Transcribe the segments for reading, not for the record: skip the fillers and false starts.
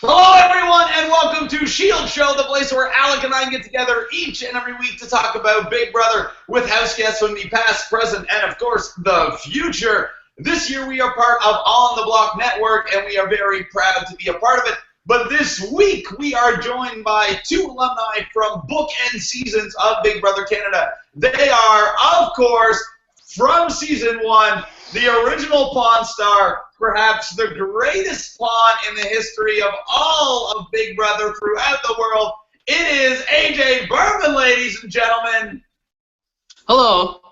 Hello, everyone, and welcome to Sheyld Show, the place where Alec and I get together each and every week to talk about Big Brother with house guests from the past, present, and, of course, the future. This year, we are part of On the Block Network, and we are very proud to be a part of it. But this week, we are joined by two alumni from bookend seasons of Big Brother Canada. They are, of course, from Season 1, the original Pawn Star, perhaps the greatest pawn in the history of all of Big Brother throughout the world. It is AJ Burnam, ladies and gentlemen. Hello.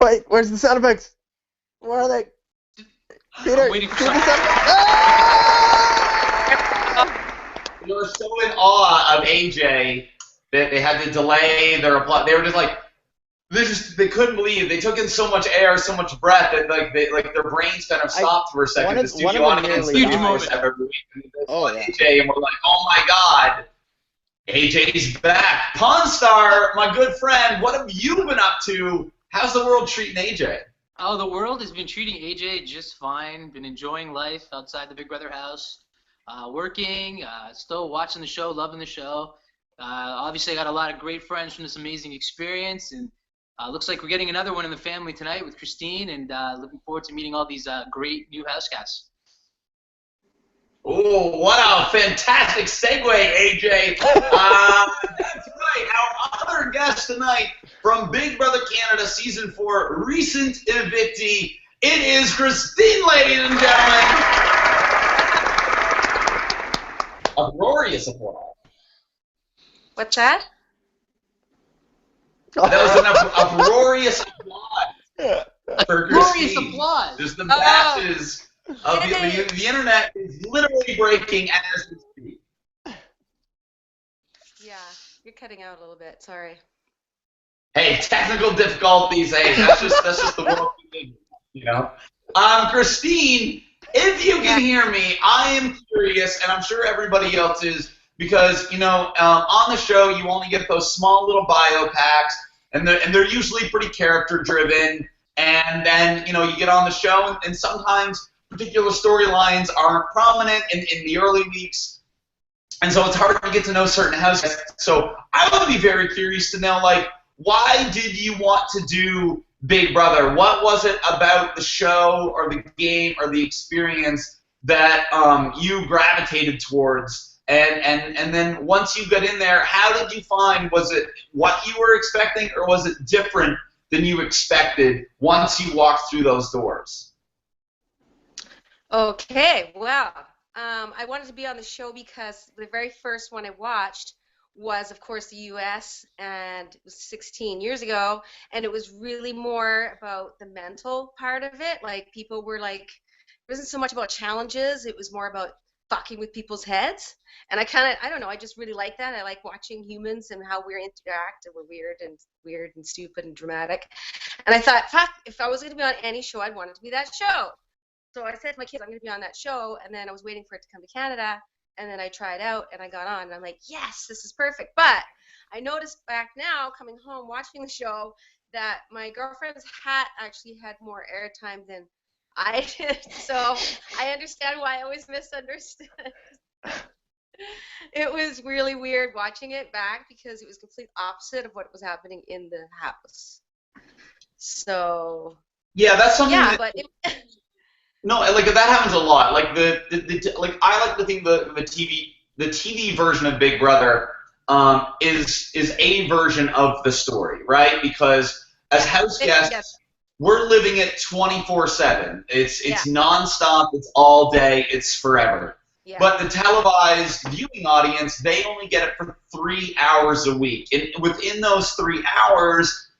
Wait, where's the sound effects? Where are they? Peter, I'm waiting for do the sound effects. They were so in awe of AJ that they had to delay their applause. They were just like, they couldn't believe. They took in so much air, so much breath that their brains kind of stopped for a second. The studio audience huge moment every week. Yeah. AJ, and we're like, oh my God, AJ's back. Pawnstar, my good friend, what have you been up to? How's the world treating AJ? Oh, the world has been treating AJ just fine. Been enjoying life outside the Big Brother house. Working, still watching the show, loving the show. Obviously, I got a lot of great friends from this amazing experience, and looks like we're getting another one in the family tonight with Christine, and looking forward to meeting all these great new house guests. Oh, what a fantastic segue, AJ. That's right. Our other guest tonight from Big Brother Canada Season 4, recent evictee, it is Christine, ladies and gentlemen. Uproarious applause. What's that? That was an uproarious applause for Glorious Christine. applause. Just the masses of the internet is literally breaking as we speak. Yeah, you're cutting out a little bit. Sorry. Hey, technical difficulties. Hey, that's just the world we live in, you know. Christine, if you can hear me, I am curious, and I'm sure everybody else is, because, you know, on the show, you only get those small little bio packs, and they're usually pretty character-driven, and then, you know, you get on the show, and sometimes particular storylines aren't prominent in the early weeks, and so it's hard to get to know certain house guests. So I would be very curious to know, like, why did you want to do Big Brother? What was it about the show or the game or the experience that you gravitated towards? And then once you got in there, how did you find, was it what you were expecting, or was it different than you expected once you walked through those doors? Okay, well, I wanted to be on the show because the very first one I watched was, of course, the U.S., and it was 16 years ago, and it was really more about the mental part of it. Like, people were like, it wasn't so much about challenges, it was more about fucking with people's heads. And I don't know, I just really like that. I like watching humans and how we interact, and we're weird and stupid and dramatic. And I thought, fuck, if I was going to be on any show, I'd want it to be that show. So I said to my kids, I'm going to be on that show, and then I was waiting for it to come to Canada, and then I tried out, and I got on, and I'm like, yes, this is perfect. But I noticed back now, coming home, watching the show, that my girlfriend's hat actually had more airtime than I did, so I understand why I was misunderstood. It was really weird watching it back because it was complete opposite of what was happening in the house. So Yeah, that's something. yeah, that, but no, like that happens a lot. Like like I like to think the TV version of Big Brother is a version of the story, right? Because as house guests. Yes. We're living it 24/7. It's nonstop. It's all day. It's forever. Yeah. But the televised viewing audience, they only get it for 3 hours a week. And within those 3 hours,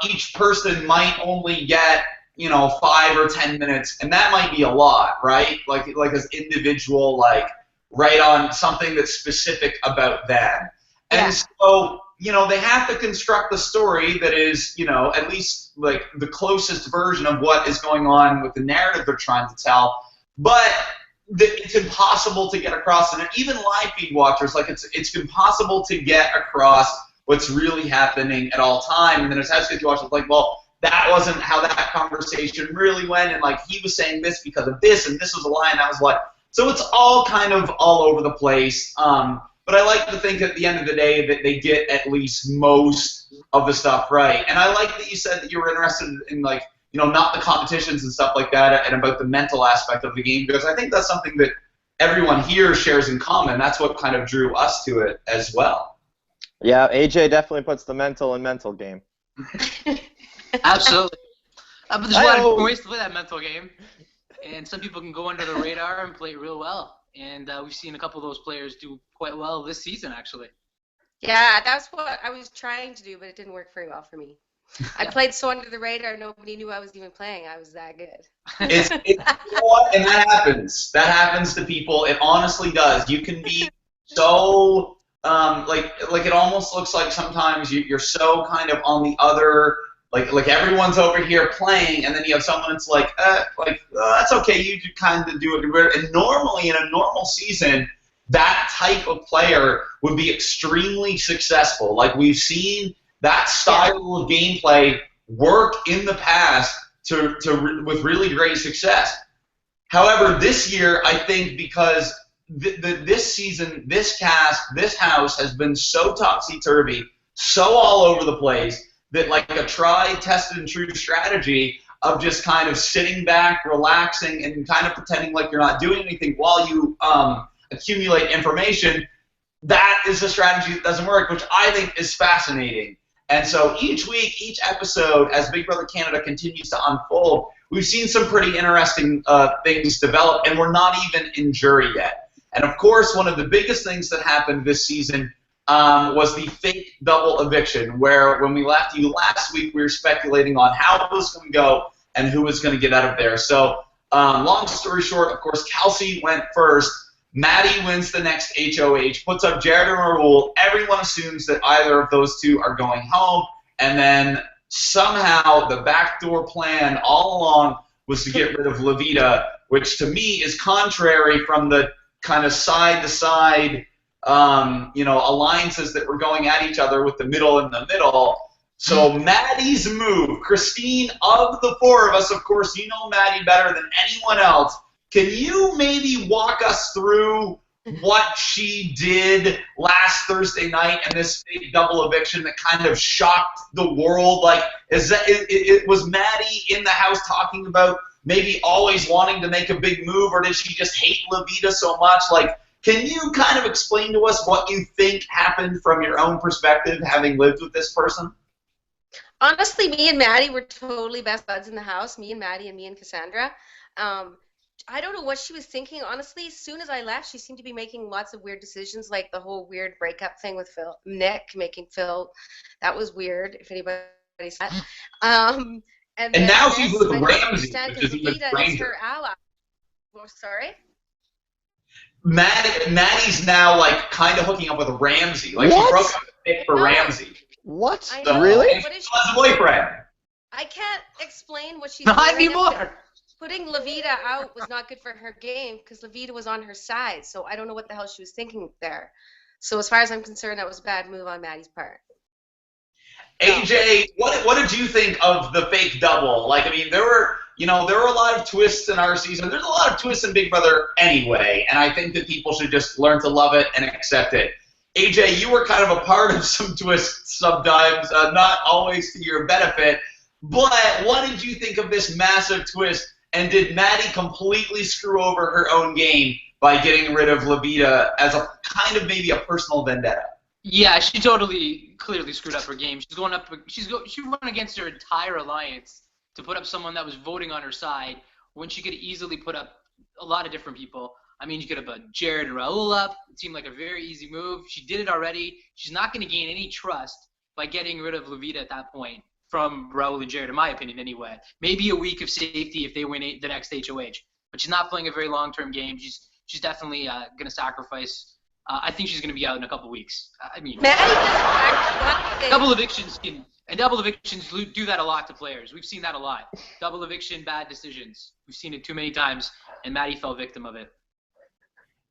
each person might only get, you know, 5 or 10 minutes, and that might be a lot, right? Like as individual, like right on something that's specific about them. And so, you know, they have to construct the story that is, you know, at least like the closest version of what is going on with the narrative they're trying to tell. But it's impossible to get across, and even live feed watchers, like it's impossible to get across what's really happening at all time. And then as house guests you watch, it's like, well, that wasn't how that conversation really went, and like he was saying this because of this, and this was a lie, and that was what. So it's all kind of all over the place. But I like to think at the end of the day that they get at least most of the stuff right. And I like that you said that you were interested in, like, you know, not the competitions and stuff like that, and about the mental aspect of the game, because I think that's something that everyone here shares in common. That's what kind of drew us to it as well. Yeah, AJ definitely puts the mental in mental game. Absolutely. But there's a lot of different ways to play that mental game, and some people can go under the radar and play it real well. And we've seen a couple of those players do quite well this season, actually. Yeah, that's what I was trying to do, but it didn't work very well for me. I played so under the radar, nobody knew I was even playing. I was that good. You know what? And that happens. That happens to people. It honestly does. You can be so like it almost looks like sometimes you're so kind of on the other, like everyone's over here playing, and then you have someone that's like that's okay. You could kind of do it. And normally in a normal season, that type of player would be extremely successful. Like we've seen that style of gameplay work in the past with really great success. However, this year, I think because this season, this house has been so topsy-turvy, so all over the place, that like a tried, tested, and true strategy of just kind of sitting back, relaxing, and kind of pretending like you're not doing anything while you accumulate information, that is a strategy that doesn't work, which I think is fascinating. And so each week, each episode, as Big Brother Canada continues to unfold, we've seen some pretty interesting things develop, and we're not even in jury yet. And of course, one of the biggest things that happened this season was the fake double eviction, where when we left you last week, we were speculating on how it was going to go and who was going to get out of there. So long story short, of course, Kelsey went first. Maddie wins the next HOH, puts up Jared and Raul. Everyone assumes that either of those two are going home, and then somehow the backdoor plan all along was to get rid of Levita, which to me is contrary from the kind of side-to-side alliances that were going at each other with the middle in the middle. So Maddie's move, Christine, of the four of us, of course, you know Maddie better than anyone else. Can you maybe walk us through what she did last Thursday night and this big double eviction that kind of shocked the world? Like, was Maddie in the house talking about maybe always wanting to make a big move, or did she just hate Levita so much? Like, can you kind of explain to us what you think happened from your own perspective, having lived with this person? Honestly, me and Maddie were totally best buds in the house. Me and Maddie and me and Cassandra. I don't know what she was thinking. Honestly, as soon as I left, she seemed to be making lots of weird decisions, like the whole weird breakup thing with Nick making Phil. That was weird, if anybody's that. And now she's with Ramsey, which is even stranger. Her ally. Well, sorry? Maddie's now, like, kind of hooking up with Ramsey. Like, she broke up with Nick for Ramsey. What? So, really? She was a boyfriend. I can't explain what she's Not doing. anymore. Putting Levita out was not good for her game because Levita was on her side. So I don't know what the hell she was thinking there. So as far as I'm concerned, that was a bad move on Maddie's part. AJ, what did you think of the fake double? Like, I mean, there were a lot of twists in our season. There's a lot of twists in Big Brother anyway, and I think that people should just learn to love it and accept it. AJ, you were kind of a part of some twists sometimes, not always to your benefit. But what did you think of this massive twist? And did Maddie completely screw over her own game by getting rid of Levita as a kind of maybe a personal vendetta? Yeah, she clearly screwed up her game. She went against her entire alliance to put up someone that was voting on her side when she could easily put up a lot of different people. I mean, she could have put Jared and Raul up. It seemed like a very easy move. She did it already. She's not going to gain any trust by getting rid of Levita at that point. From Raul and Jared, in my opinion, anyway. Maybe a week of safety if they win the next HOH. But she's not playing a very long-term game. She's definitely going to sacrifice. I think she's going to be out in a couple weeks. I mean, double evictions do that a lot to players. We've seen that a lot. Double eviction, bad decisions. We've seen it too many times, and Maddie fell victim of it.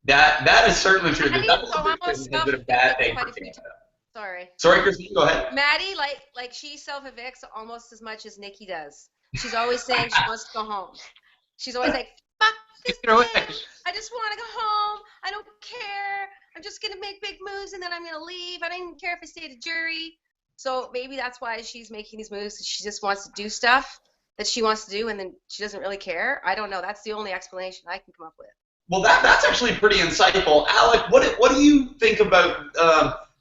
That is certainly true. The double eviction has been a bad thing for Canada. Sorry, Christine, go ahead. Maddie, like she self-evicts almost as much as Nikki does. She's always saying she wants to go home. She's always like, fuck It's your wish. I just want to go home. I don't care. I'm just going to make big moves, and then I'm going to leave. I don't even care if I stay to jury. So maybe that's why she's making these moves. She just wants to do stuff that she wants to do, and then she doesn't really care. I don't know. That's the only explanation I can come up with. Well, that's actually pretty insightful, Alec. What do you think about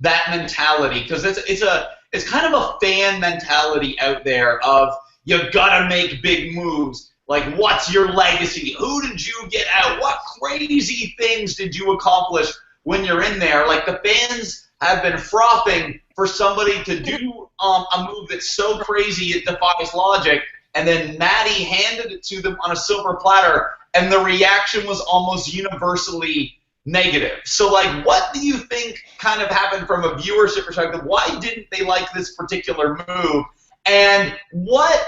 that mentality? Because it's kind of a fan mentality out there of you gotta make big moves. Like, what's your legacy? Who did you get out? What crazy things did you accomplish when you're in there? Like, the fans have been frothing for somebody to do a move that's so crazy it defies logic, and then Maddie handed it to them on a silver platter, and the reaction was almost universally negative. So, like, what do you think kind of happened from a viewership perspective? Why didn't they like this particular move? And what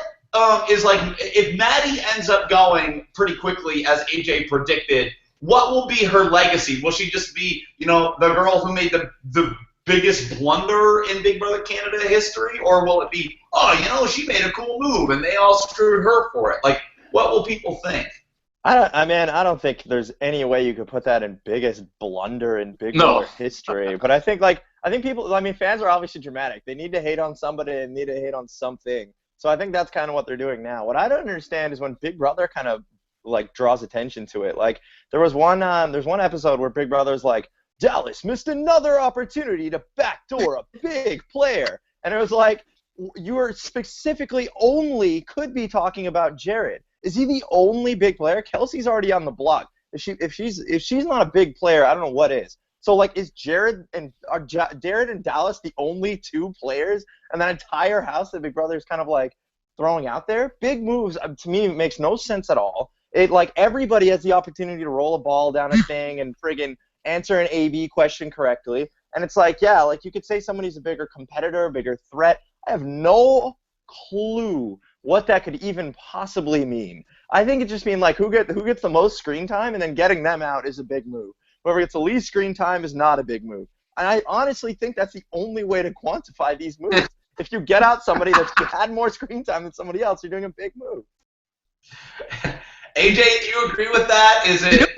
is, like, if Maddie ends up going pretty quickly, as AJ predicted, what will be her legacy? Will she just be, you know, the girl who made the biggest blunder in Big Brother Canada history? Or will it be, oh, you know, she made a cool move and they all screwed her for it? Like, what will people think? I don't think there's any way you could put that in biggest blunder in Big Brother history. But I think people, fans are obviously dramatic. They need to hate on somebody and need to hate on something. So I think that's kind of what they're doing now. What I don't understand is when Big Brother kind of like draws attention to it. Like there's one episode where Big Brother's like, Dallas missed another opportunity to backdoor a big player, and it was like, you are specifically only could be talking about Jared. Is he the only big player? Kelsey's already on the block. If she's not a big player, I don't know what is. So, like, is Jared and Dallas the only two players and that entire house that Big Brother is kind of, like, throwing out there? Big moves, to me, makes no sense at all. It, like, everybody has the opportunity to roll a ball down a thing and friggin' answer an A-B question correctly. And it's like, yeah, like, you could say somebody's a bigger competitor, a bigger threat. I have no clue what that could even possibly mean. I think it just means, like, who gets the most screen time, and then getting them out is a big move. Whoever gets the least screen time is not a big move. And I honestly think that's the only way to quantify these moves. If you get out somebody that's had more screen time than somebody else, you're doing a big move. AJ, do you agree with that? Is it?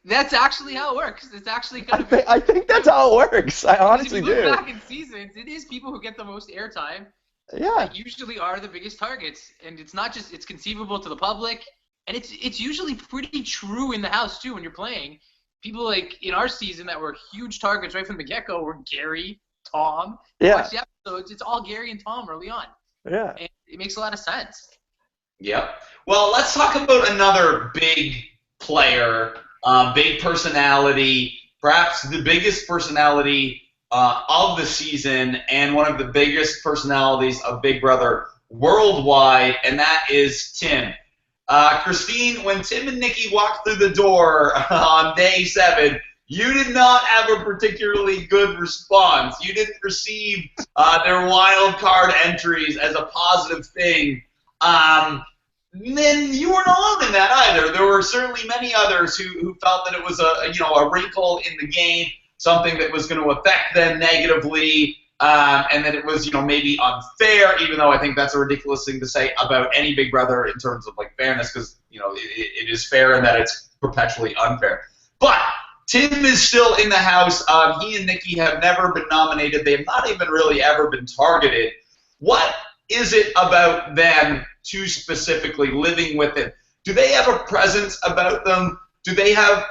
That's actually how it works. It's actually kind of. I think that's how it works. I honestly do. If you look back in seasons, it is people who get the most airtime. Yeah. That usually are the biggest targets, and it's not just it's conceivable to the public, and it's usually pretty true in the house too when you're playing. People like in our season that were huge targets right from the get-go were Gary, Tom. Yeah. Watch the episodes, it's all Gary and Tom early on. Yeah. And it makes a lot of sense. Yep. Well, let's talk about another big player, big personality, perhaps the biggest personality of the season and one of the biggest personalities of Big Brother worldwide, and that is Tim. Christine, when Tim and Nikki walked through the door on day 7, you did not have a particularly good response. You didn't receive their wild card entries as a positive thing. Then you weren't alone in that either. There were certainly many others who felt that it was a wrinkle in the game, something that was going to affect them negatively, and that it was maybe unfair. Even though I think that's a ridiculous thing to say about any Big Brother in terms of like fairness, because it is fair in that it's perpetually unfair. But Tim is still in the house. He and Nikki have never been nominated. They have not even really ever been targeted. What is it about them two specifically living with it? Do they have a presence about them? Do they have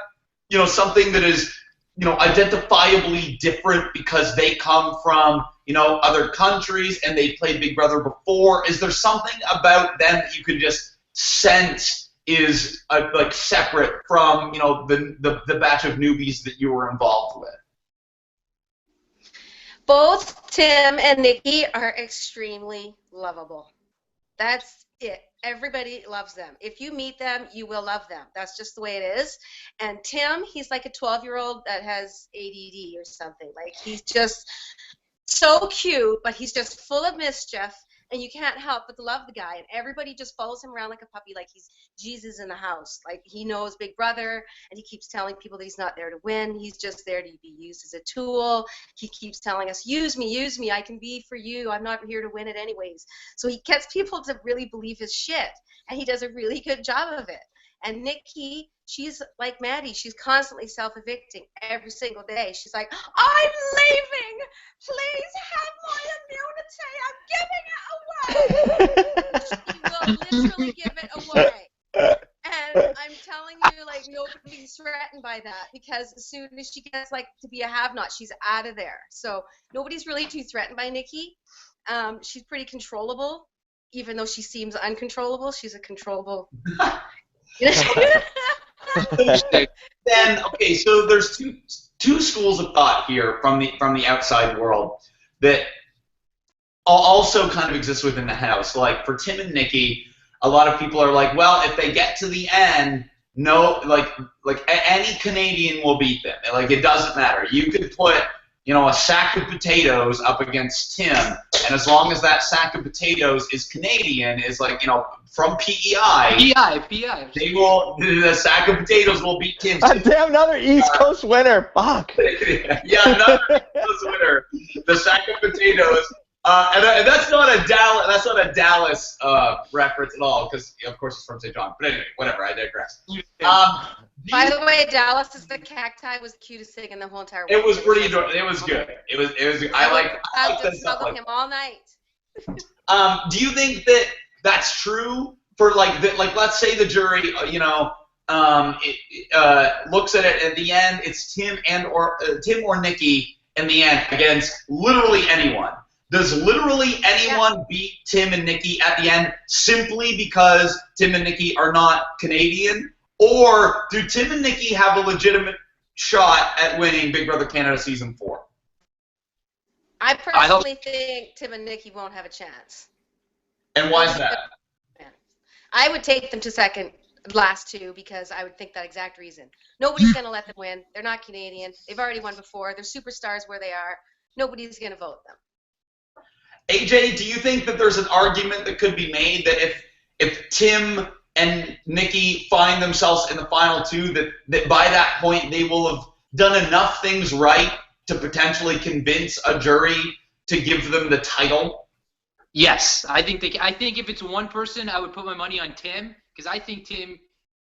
something that is identifiably different because they come from other countries and they played Big Brother before? Is there something about them that you can just sense is like separate from the batch of newbies that you were involved with? Both Tim and Nikki are extremely lovable. That's it. Everybody loves them. If you meet them, you will love them. That's just the way it is. And Tim, he's like a 12-year-old that has ADD or something. Like, he's just so cute, but he's just full of mischief, and you can't help but to love the guy. And everybody just follows him around like a puppy, like he's Jesus in the house. Like, he knows Big Brother, and he keeps telling people that he's not there to win. He's just there to be used as a tool. He keeps telling us, use me, I can be for you. I'm not here to win it anyways. So he gets people to really believe his shit, and he does a really good job of it. And Nikki, she's like Maddie. She's constantly self-evicting every single day. She's like, I'm leaving. Please have my immunity. I'm giving it away. She will literally give it away. And I'm telling you, like, nobody's threatened by that, because as soon as she gets, like, to be a have-not, she's out of there. So nobody's really too threatened by Nikki. She's pretty controllable, even though she seems uncontrollable. She's a controllable. Then, okay, so there's two schools of thought here from the outside world that also kind of exist within the house. Like for Tim and Nikki, a lot of people are like, well, if they get to the end, no, like any Canadian will beat them. Like it doesn't matter. You could put, a sack of potatoes up against Tim, and as long as that sack of potatoes is Canadian, is like, from PEI. PEI. The sack of potatoes will beat Tim. Damn, another East Coast winner. Fuck. Yeah, another East Coast winner. The sack of potatoes. And that's not a Dallas reference at all, because of course it's from St. John. But anyway, whatever. I digress. By the way, Dallas is the cacti was the cutest thing in the whole entire world. It was pretty adorable. It was good. It was. I like that stuff like him all night. Do you think that that's true for let's say the jury, looks at it at the end, it's Tim or Nikki in the end against literally anyone. Does literally anyone beat Tim and Nikki at the end simply because Tim and Nikki are not Canadian? Or do Tim and Nikki have a legitimate shot at winning Big Brother Canada Season 4? I personally think Tim and Nikki won't have a chance. And why is that? I would take them to last two, because I would think that exact reason. Nobody's going to let them win. They're not Canadian. They've already won before. They're superstars where they are. Nobody's going to vote them. AJ, do you think that there's an argument that could be made that if Tim and Nikki find themselves in the final two, that by that point they will have done enough things right to potentially convince a jury to give them the title? Yes, I think if it's one person, I would put my money on Tim, because I think Tim,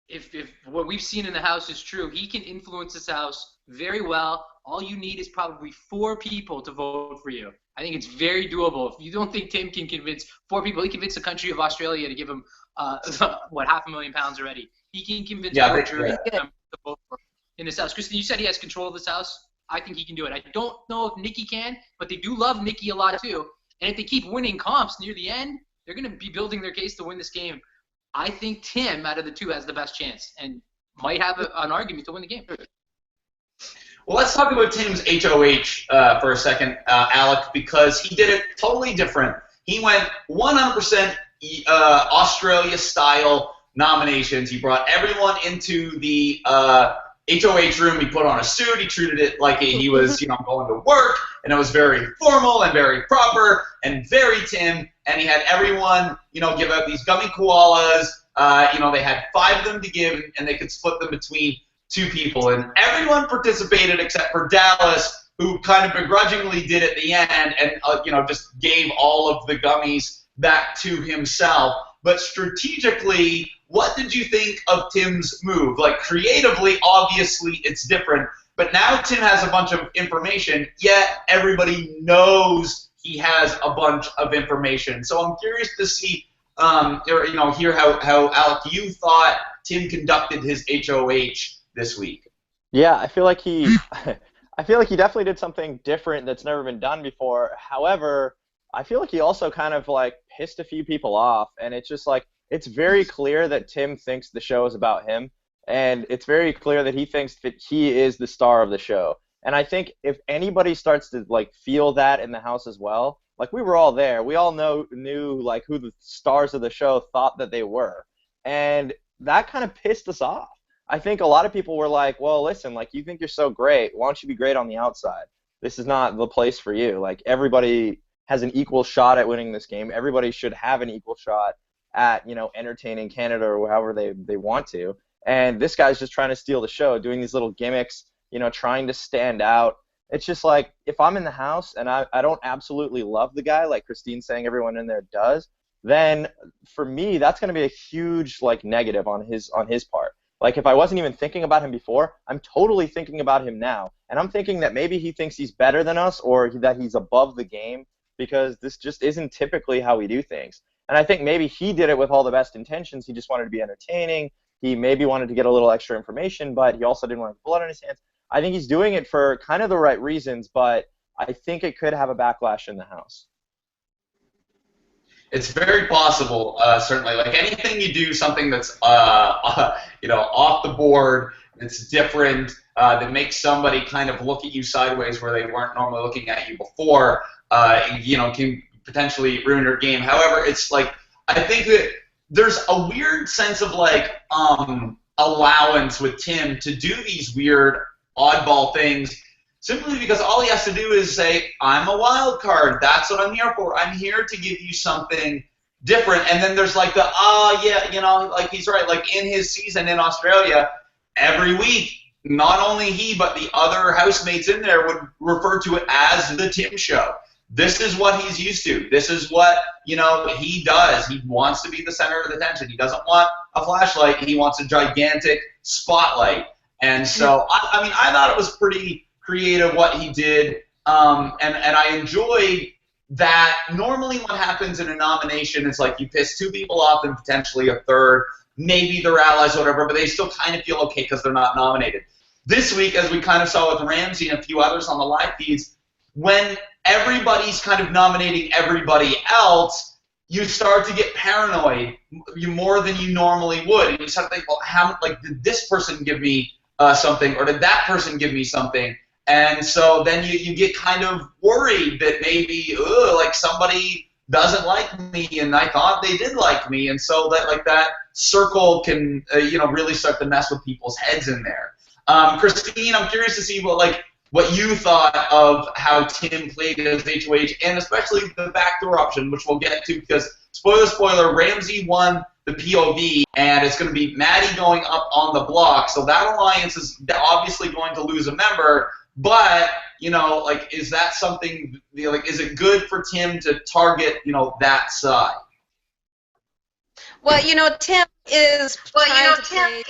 if what we've seen in the house is true, he can influence this house very well. All you need is probably 4 people to vote for you. I think it's very doable. If you don't think Tim can convince 4 people, he convinced the country of Australia to give him £500,000 already. He can convince the jury to vote for him in this house. Kristen, you said he has control of this house. I think he can do it. I don't know if Nikki can, but they do love Nikki a lot too. And if they keep winning comps near the end, they're going to be building their case to win this game. I think Tim, out of the two, has the best chance and might have an argument to win the game. Well, let's talk about Tim's HOH for a second, Alec, because he did it totally different. He went 100% Australia-style nominations. He brought everyone into the HOH room. He put on a suit. He treated it like he was, going to work, and it was very formal and very proper and very Tim. And he had everyone, give out these gummy koalas. They had 5 of them to give, and they could split them between 2 people, and everyone participated except for Dallas, who kind of begrudgingly did at the end, and just gave all of the gummies back to himself. But strategically, what did you think of Tim's move? Like creatively, obviously it's different, but now Tim has a bunch of information, yet everybody knows he has a bunch of information. So I'm curious to see, hear how Alec, you thought Tim conducted his HOH this week. Yeah, I feel like he definitely did something different that's never been done before. However, I feel like he also kind of pissed a few people off, and it's just it's very clear that Tim thinks the show is about him, and it's very clear that he thinks that he is the star of the show. And I think if anybody starts to feel that in the house as well, we were all there, we all knew who the stars of the show thought that they were, and that kind of pissed us off. I think a lot of people were like, well, listen, you think you're so great, why don't you be great on the outside? This is not the place for you. Everybody has an equal shot at winning this game. Everybody should have an equal shot at, entertaining Canada or however they want to. And this guy's just trying to steal the show, doing these little gimmicks, trying to stand out. It's just if I'm in the house and I don't absolutely love the guy, like Christine's saying everyone in there does, then for me that's going to be a huge like negative on his part. Like if I wasn't even thinking about him before, I'm totally thinking about him now, and I'm thinking that maybe he thinks he's better than us or that he's above the game because this just isn't typically how we do things. And I think maybe he did it with all the best intentions. He just wanted to be entertaining. He maybe wanted to get a little extra information, but he also didn't want blood on his hands. I think he's doing it for kind of the right reasons, but I think it could have a backlash in the House. It's very possible, certainly. Like anything you do, something that's off the board, that's different, that makes somebody kind of look at you sideways where they weren't normally looking at you before, can potentially ruin your game. However, it's like I think that there's a weird sense of like allowance with Tim to do these weird oddball things. Simply because all he has to do is say, I'm a wild card. That's what I'm here for. I'm here to give you something different. And then there's like the, like he's right. Like in his season in Australia, every week, not only he, but the other housemates in there would refer to it as the Tim Show. This is what he's used to. This is what, he does. He wants to be the center of attention. He doesn't want a flashlight. He wants a gigantic spotlight. And so, I thought it was pretty creative what he did, and I enjoyed that. Normally what happens in a nomination is like you piss two people off and potentially a third, maybe they're allies or whatever, but they still kind of feel okay because they're not nominated. This week, as we kind of saw with Ramsey and a few others on the live feeds, when everybody's kind of nominating everybody else, you start to get paranoid more than you normally would, and you start to think, well, did this person give me something, or did that person give me something? And so then you get kind of worried that maybe, somebody doesn't like me, and I thought they did like me, and so that circle can, really start to mess with people's heads in there. Christine, I'm curious to see what you thought of how Tim played as HOH, and especially the backdoor option, which we'll get to, because spoiler, Ramsey won the POV, and it's going to be Maddie going up on the block, so that alliance is obviously going to lose a member. But, is that something, is it good for Tim to target, that side? Well, Tim is trying to play,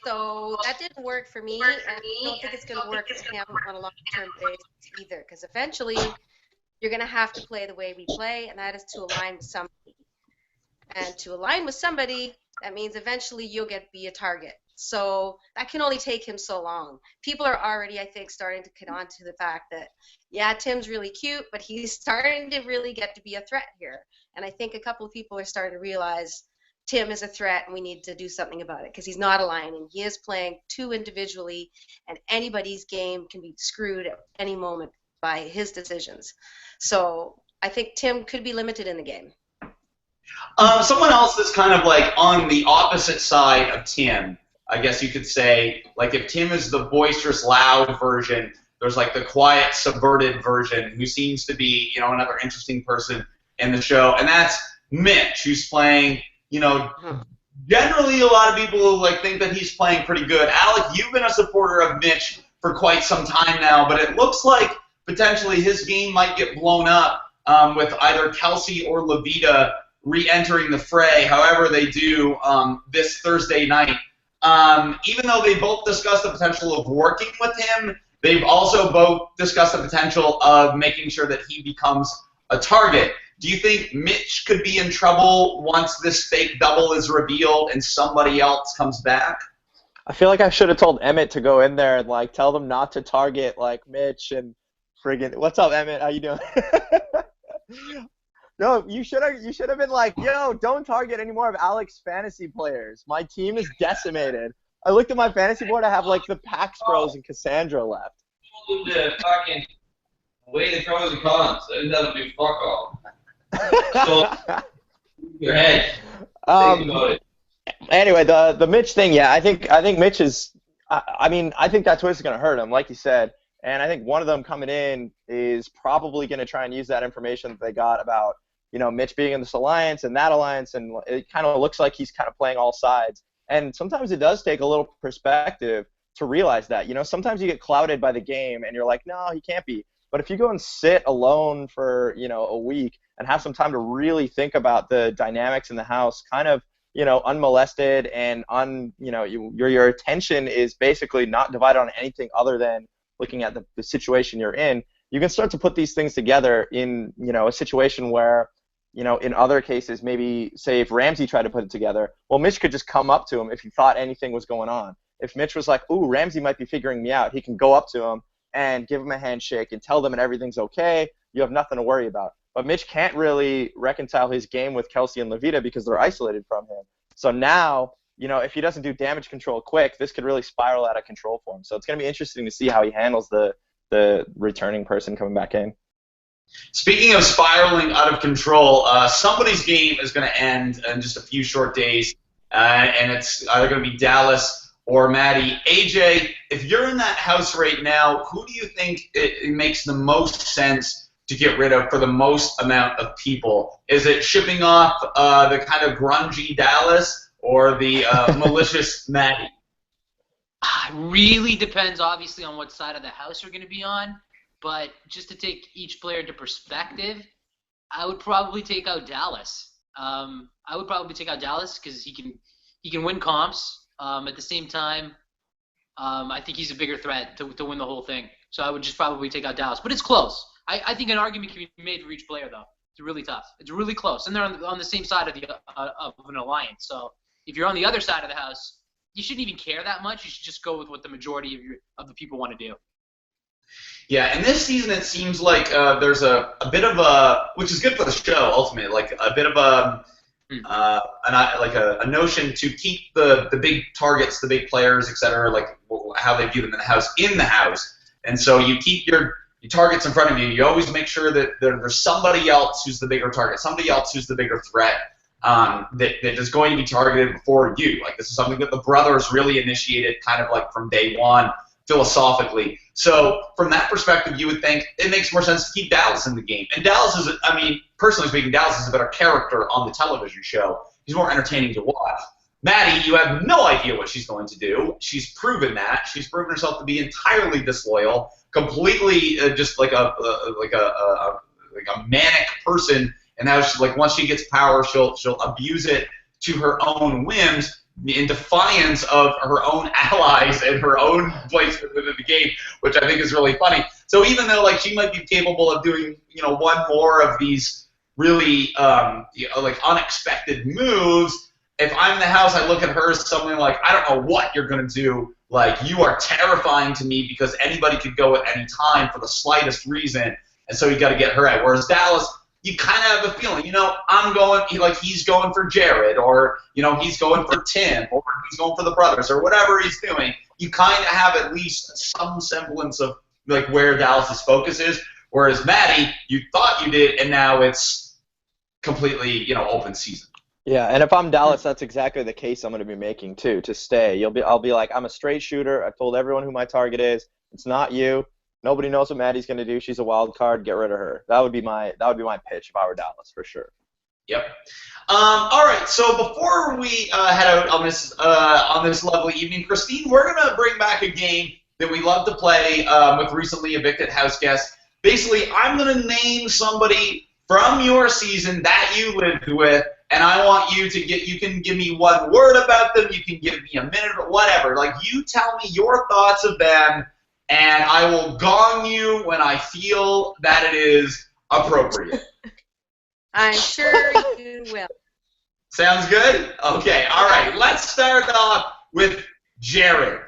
so that didn't work for me, and I don't think it's going to work for him on a long-term basis either, because eventually you're going to have to play the way we play, and that is to align with somebody. And to align with somebody, that means eventually you'll be a target. So that can only take him so long. People are already, I think, starting to get on to the fact that, yeah, Tim's really cute, but he's starting to really get to be a threat here. And I think a couple of people are starting to realize Tim is a threat and we need to do something about it because he's not aligning. He is playing too individually, and anybody's game can be screwed at any moment by his decisions. So I think Tim could be limited in the game. Someone else that's kind of like on the opposite side of Tim, I guess you could say, like if Tim is the boisterous, loud version, there's like the quiet, subverted version who seems to be, another interesting person in the show, and that's Mitch, who's playing, generally a lot of people think that he's playing pretty good. Alec, you've been a supporter of Mitch for quite some time now, but it looks like potentially his game might get blown up with either Kelsey or Levita re-entering the fray, however they do this Thursday night. Even though they both discussed the potential of working with him, they've also both discussed the potential of making sure that he becomes a target. Do you think Mitch could be in trouble once this fake double is revealed and somebody else comes back? I feel like I should have told Emmett to go in there and tell them not to target Mitch and friggin'. What's up, Emmett? How you doing? No, you should have been like, yo, don't target any more of Alec's fantasy players. My team is decimated. I looked at my fantasy board. I have the Pax Bros and Cassandra left. The fucking weigh the pros and cons. It doesn't do fuck all. So, your head. Think about it. Anyway, the Mitch thing, yeah, I think Mitch is. I think that twist is gonna hurt him, like you said. And I think one of them coming in is probably going to try and use that information that they got about, Mitch being in this alliance and that alliance, and it kind of looks like he's kind of playing all sides. And sometimes it does take a little perspective to realize that. Sometimes you get clouded by the game and you're like, no, he can't be. But if you go and sit alone for, a week and have some time to really think about the dynamics in the house, kind of, unmolested and your attention is basically not divided on anything other than looking at the situation you're in, you can start to put these things together in, a situation where, in other cases, maybe say if Ramsey tried to put it together, well, Mitch could just come up to him if he thought anything was going on. If Mitch was like, ooh, Ramsey might be figuring me out, he can go up to him and give him a handshake and tell them that everything's okay. You have nothing to worry about. But Mitch can't really reconcile his game with Kelsey and Levita because they're isolated from him. So now, if he doesn't do damage control quick, this could really spiral out of control for him. So it's going to be interesting to see how he handles the returning person coming back in. Speaking of spiraling out of control, somebody's game is going to end in just a few short days, and it's either going to be Dallas or Maddie. AJ, if you're in that house right now, who do you think it makes the most sense to get rid of for the most amount of people? Is it shipping off the kind of grungy Dallas or the malicious Maddie? It really depends, obviously, on what side of the house you're going to be on. But just to take each player into perspective, I would probably take out Dallas. I would probably take out Dallas because he can win comps. At the same time, I think he's a bigger threat to win the whole thing. So I would just probably take out Dallas. But it's close. I think an argument can be made for each player, though. It's really tough. It's really close. And they're on the same side of an alliance. So if you're on the other side of the house, you shouldn't even care that much. You should just go with what the majority of the people want to do. Yeah, and this season it seems like there's a bit of a, which is good for the show ultimately, like a bit of a notion to keep the big targets, the big players, etc., like how they view them in the house. And so you keep your targets in front of you. You always make sure that there's somebody else who's the bigger target, somebody else who's the bigger threat that is going to be targeted before you. Like this is something that the brothers really initiated kind of like from day one philosophically. So from that perspective, you would think it makes more sense to keep Dallas in the game. And Dallas is, I mean, personally speaking, Dallas is a better character on the television show. He's more entertaining to watch. Maddie, you have no idea what she's going to do. She's proven that. She's proven herself to be entirely disloyal, completely just like a manic person. And now she's like, once she gets power, she'll abuse it to her own whims, in defiance of her own allies and her own place within the game, which I think is really funny. So even though like she might be capable of doing one more of these really like unexpected moves, if I'm in the house, I look at her as something like, I don't know what you're gonna do. Like you are terrifying to me because anybody could go at any time for the slightest reason, and so you got to get her out. Whereas Dallas, you kind of have a feeling, he's going for Jared, or, he's going for Tim, or he's going for the brothers, or whatever he's doing. You kind of have at least some semblance of, like, where Dallas's focus is. Whereas Maddie, you thought you did, and now it's completely, open season. Yeah, and if I'm Dallas, that's exactly the case I'm going to be making, too, to stay. I'll be like, I'm a straight shooter. I've told everyone who my target is. It's not you. Nobody knows what Maddie's going to do. She's a wild card. Get rid of her. That would be my pitch if I were Dallas, for sure. Yep. All right. So before we head out on this lovely evening, Christine, we're going to bring back a game that we love to play with recently evicted house guests. Basically, I'm going to name somebody from your season that you lived with, and I want you can give me one word about them. You can give me a minute or whatever. Like, you tell me your thoughts of them, and I will gong you when I feel that it is appropriate. I'm sure you will. Sounds good? Okay, all right. Let's start off with Jared.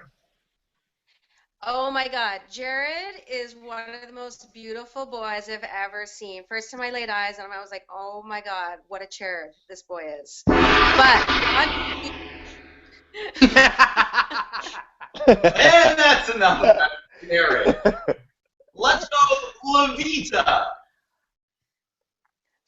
Oh, my God. Jared is one of the most beautiful boys I've ever seen. First time I laid eyes on him, I was like, oh, my God, what a cherub this boy is. But And that's enough about Jared. Let's go Levita.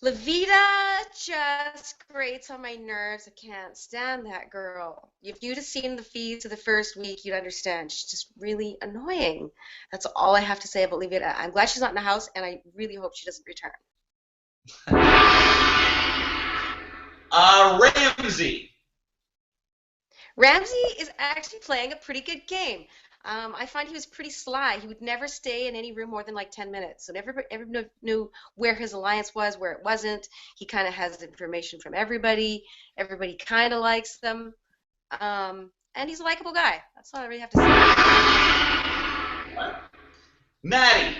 Levita just grates on my nerves. I can't stand that girl. If you'd have seen the feeds of the first week, you'd understand. She's just really annoying. That's all I have to say about Levita. I'm glad she's not in the house, and I really hope she doesn't return. Ramsey. Ramsey is actually playing a pretty good game. I find he was pretty sly. He would never stay in any room more than like 10 minutes. So everybody knew where his alliance was, where it wasn't. He kind of has information from everybody. Everybody kind of likes them. And he's a likable guy. That's all I really have to say. Maddie.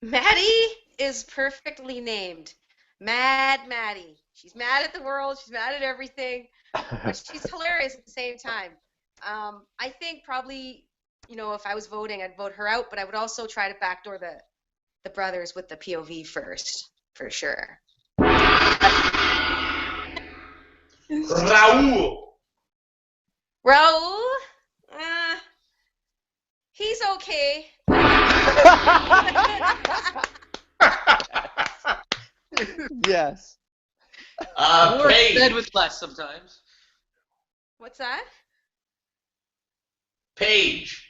Maddie is perfectly named. Mad Maddie. She's mad at the world. She's mad at everything. But she's hilarious at the same time. I think probably, if I was voting, I'd vote her out, but I would also try to backdoor the brothers with the POV first, for sure. Raul, he's okay. Yes. More Paige. said with less sometimes. What's that? Paige.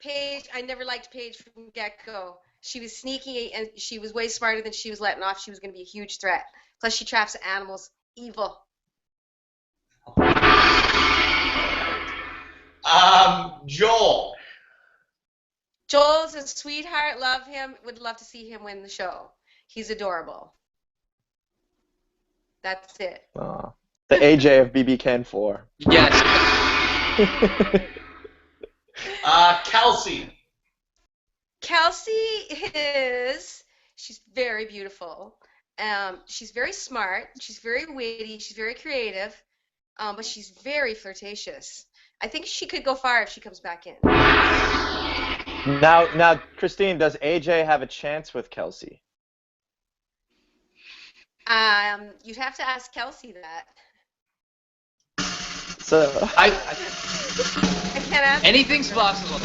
Paige, I never liked Paige from get-go. She was sneaky, and she was way smarter than she was letting off. She was going to be a huge threat. Plus, she traps animals. Evil. Joel. Joel's a sweetheart. Love him. Would love to see him win the show. He's adorable. That's it. The AJ of BB Ken 4. Yes. Kelsey. Kelsey she's very beautiful. She's very smart. She's very witty. She's very creative. But she's very flirtatious. I think she could go far if she comes back in. Now, Christine, does AJ have a chance with Kelsey? You'd have to ask Kelsey that. So I can't ask. Anything's possible.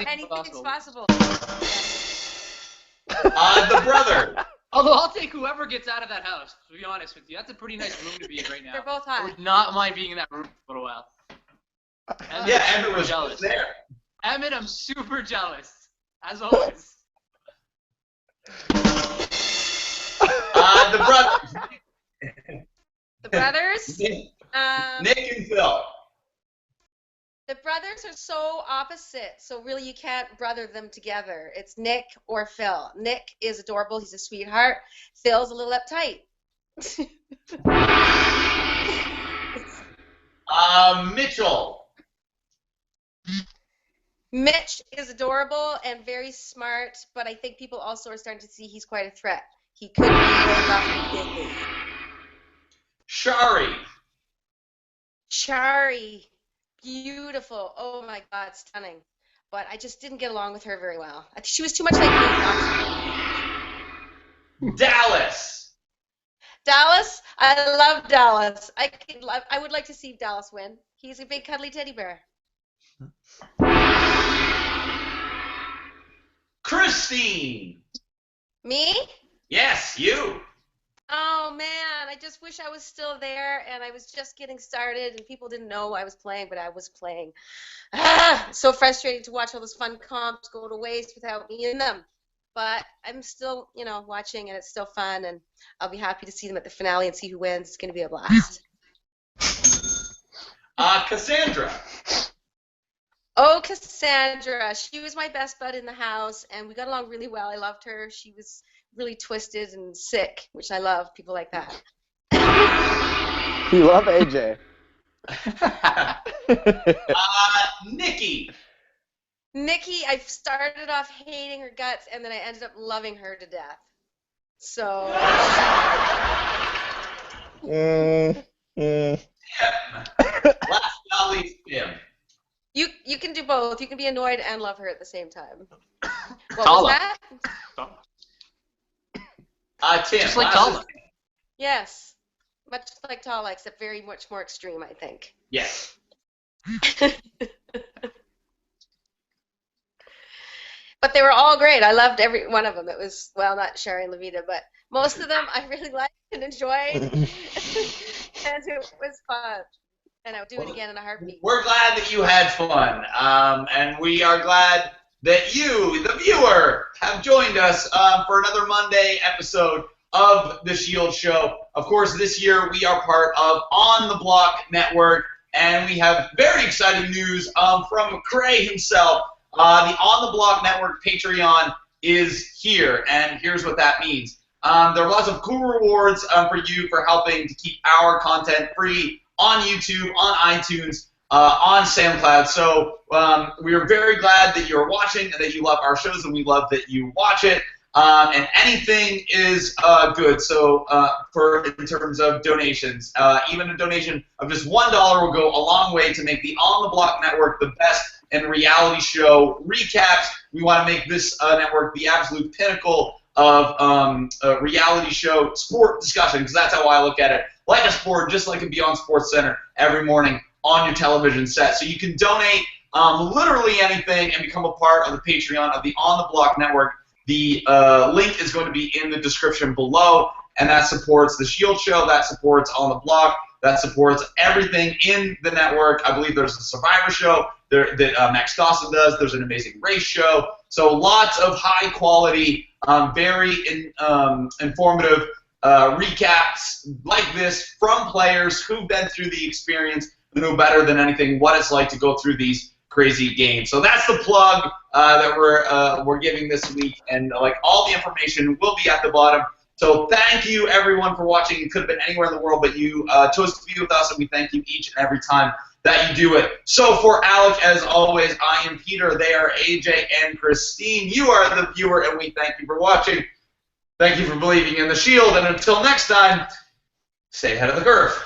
Anything's possible. The brother. Although I'll take whoever gets out of that house, to be honest with you. That's a pretty nice room to be in right now. They're both I hot. would not mind being in that room for a while. Emmett was jealous. there. Emmett, I'm super jealous, as always. The brothers. The brothers? Nick and Phil. The brothers are so opposite, so really you can't brother them together. It's Nick or Phil. Nick is adorable. He's a sweetheart. Phil's a little uptight. Mitchell. Mitch is adorable and very smart, but I think people also are starting to see he's quite a threat. He could be really rough and busy. Shari. Shari. Beautiful. Oh my God, stunning. But I just didn't get along with her very well. She was too much like me. Dallas. Dallas, I love Dallas. I would like to see Dallas win. He's a big cuddly teddy bear. Christine. Me? Yes, you. Oh man, I just wish I was still there and I was just getting started and people didn't know I was playing, but I was playing. So frustrating to watch all those fun comps go to waste without me in them. But I'm still, watching and it's still fun and I'll be happy to see them at the finale and see who wins. It's going to be a blast. Cassandra. Oh, Cassandra. She was my best bud in the house and we got along really well. I loved her. She was really twisted and sick, which I love, people like that. You love AJ. Nikki. Nikki, I started off hating her guts, and then I ended up loving her to death. So. Last but not least, Tim. You can do both. You can be annoyed and love her at the same time. What Tala. was that? Tim. Just like Tala. Yes. Much like Tala, except very much more extreme, I think. Yes. But they were all great. I loved every one of them. It was, well, not Sherry and Levita, but most of them I really liked and enjoyed. And it was fun. And I would do it again in a heartbeat. We're glad that you had fun. And we are glad that you, the viewer, have joined us for another Monday episode of the Sheyld Show. Of course, this year we are part of On the Block Network. and we have very exciting news from Cray himself. The On the Block Network Patreon is here, and here's what that means. There are lots of cool rewards for you for helping to keep our content free on YouTube, on iTunes, on SoundCloud. So we are very glad that you're watching and that you love our shows, and we love that you watch it. And anything is good. So in terms of donations, even a donation of just $1 will go a long way to make the On the Block Network the best in reality show recaps. We want to make this network the absolute pinnacle of a reality show sport discussion, because that's how I look at it. Like a sport, just like a Beyond Sports Center every morning on your television set. So you can donate literally anything and become a part of the Patreon of the On the Block Network. The link is going to be in the description below, and that supports the Sheyld Show, that supports On the Block, that supports everything in the network. I believe there's a Survivor show that Max Dawson does. There's an Amazing Race show. So lots of high-quality, very informative recaps like this from players who've been through the experience, who know better than anything what it's like to go through these crazy games. So that's the plug that we're giving this week, and like all the information will be at the bottom. So thank you everyone for watching. You could have been anywhere in the world, but you chose to be with us, and we thank you each and every time that you do it. So for Alec, as always, I am Peter. They are AJ and Christine. You are the viewer, and we thank you for watching. Thank you for believing in the Sheyld, and until next time, stay ahead of the curve.